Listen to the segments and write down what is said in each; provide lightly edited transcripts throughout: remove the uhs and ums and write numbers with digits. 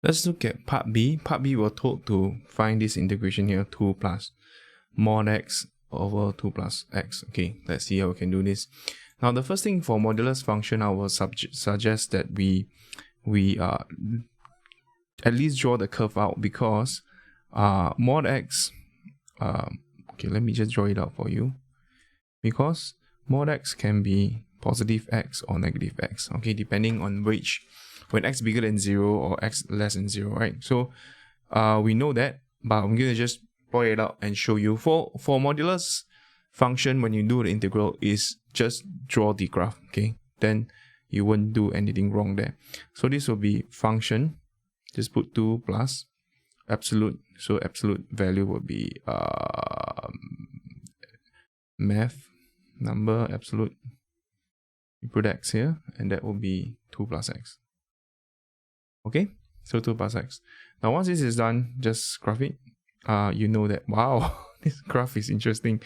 Let's look at part B. Part B, we're told to find this integration here, 2 plus mod x over 2 plus x. Okay, let's see how we can do this. Now, the first thing for modulus function, I will suggest that we at least draw the curve out, because mod x, okay, let me just draw it out for you, because mod x can be positive x or negative x, okay, depending on which, when x bigger than 0 or x less than 0, right? So we know that, but I'm going to just plot it out and show you. For modulus function, when you do the integral, is just draw the graph, okay? Then you won't do anything wrong there. So this will be function, just put 2 plus absolute, so absolute value will be math number absolute, you put x here, and that will be 2 plus x. Okay, so 2 plus x. Now once this is done, just graph it. You know that, wow, this graph is interesting.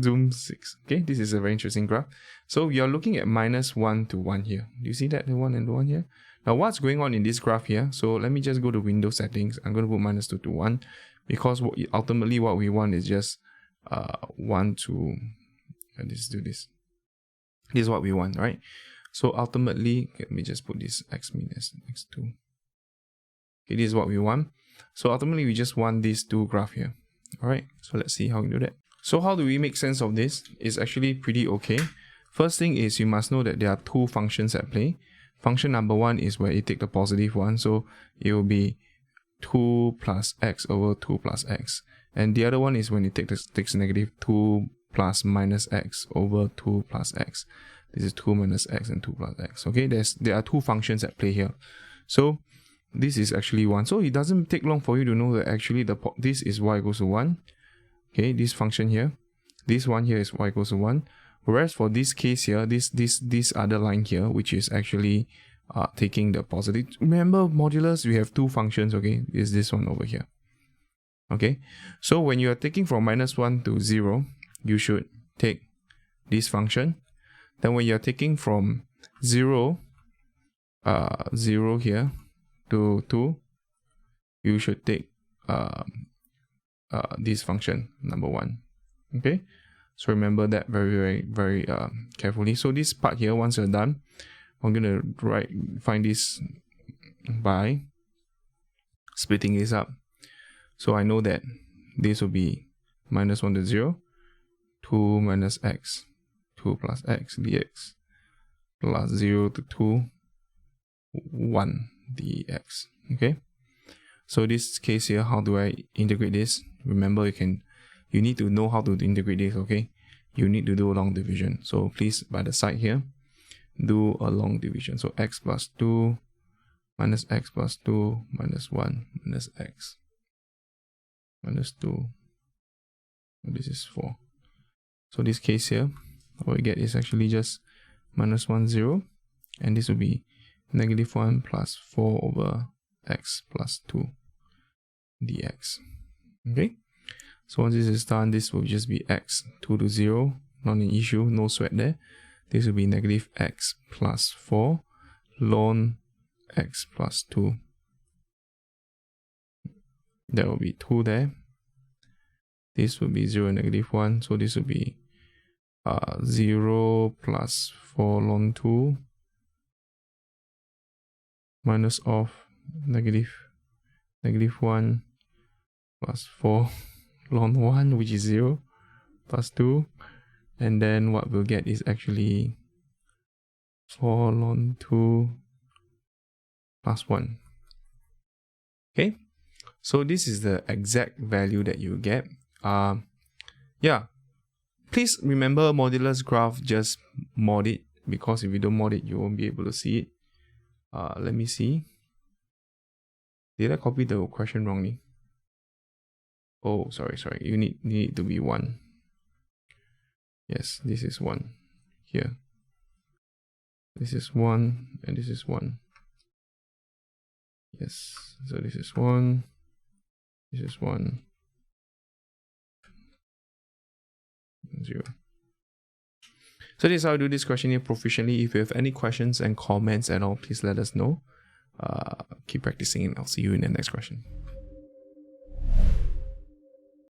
Zoom 6. Okay, this is a very interesting graph. So you're looking at -1 to 1 here. Do you see that, the 1 and the 1 here? Now what's going on in this graph here? So let me just go to Windows settings. I'm going to put -2 to 1, because ultimately what we want is just 1 to, let's do this. This is what we want, right? So ultimately, let me just put this x minus x2. Okay, this is what we want. So ultimately, we just want these two graph here. All right, so let's see how we do that. So how do we make sense of this? It's actually pretty okay. First thing is, you must know that there are two functions at play. Function number 1 is where you take the positive one, so it will be 2 plus x over 2 plus x. And the other one is when you take takes negative, 2 plus minus x over 2 plus x. This is 2 minus x and 2 plus x. Okay, there are two functions at play here. So this is actually 1. So it doesn't take long for you to know that actually this is y equals to 1. Okay, this function here, this one here is y equals to 1. Whereas for this case here, this other line here, which is actually taking the positive. Remember, modulus, we have two functions, okay? Is this one over here. Okay, so when you are taking from -1 to 0, you should take this function. Then when you're taking from 0 here to 2, you should take this function, number 1. Okay, so remember that very carefully. So this part here, once you're done, I'm gonna find this by splitting this up. So I know that this will be -1 to 0, 2 minus x, 2 plus x dx, plus 0 to 2, 1 dx. Okay, so this case here, how do I integrate this? Remember, you need to know how to integrate this. Okay, you need to do a long division. So please, by the side here, do a long division. So x plus 2 minus x plus 2 minus 1 minus x minus 2. This is 4. So this case here, what we get is actually just -1, 0, and this will be -1 plus 4 over x plus 2 dx. Okay, so once this is done, this will just be x 2 to 0, not an issue, no sweat there. This will be -x plus 4 ln x plus 2. There will be 2 there. This will be 0 and -1, so this will be 0 plus 4 ln 2 minus of -1 plus 4 ln 1, which is 0, plus 2, and then what we'll get is actually 4 ln 2 plus 1. Okay, so this is the exact value that you get. Yeah, please remember, modulus graph, just mod it, because if you don't mod it, you won't be able to see it. Let me see. Did I copy the question wrongly? Oh, sorry. You need to be 1. Yes, this is 1 here. This is 1, and this is 1. Yes, so this is 1. This is 1. 0. So this is how I do this question here proficiently. If you have any questions and comments at all, please let us know. Keep practicing and I'll see you in the next question.